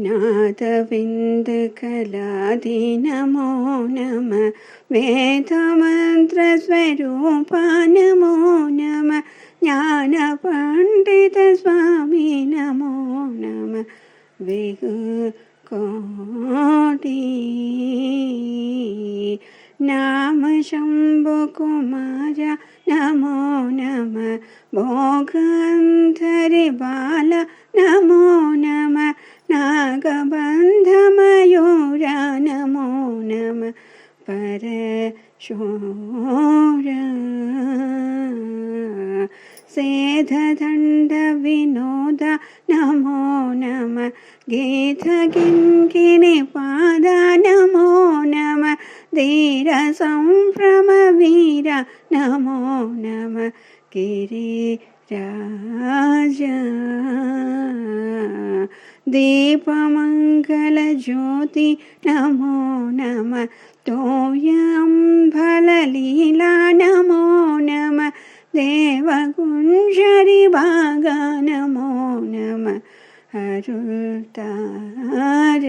नादविन्दकलाधि नमो नमः वेदमन्त्रस्वरूपा नमो नमः ज्ञानपण्डितस्वामी नमो नमः विकोटि नाम शम्भुकुमार नमो नमः भोगान्तरिबाल नमो नमः नागबन्धमयूर नमो नमः परशूर सेधदण्डविनोद नमो नमः गीतकिङ्किणिपाद नमो नमः धीरसंभ्रमवीर नमो नमः गिरिराज दीपमङ्गलज्योति नमो नमः तोयम्बललीला नमो नमः देवकुञ्जरिभाग नमो नमः अरुतार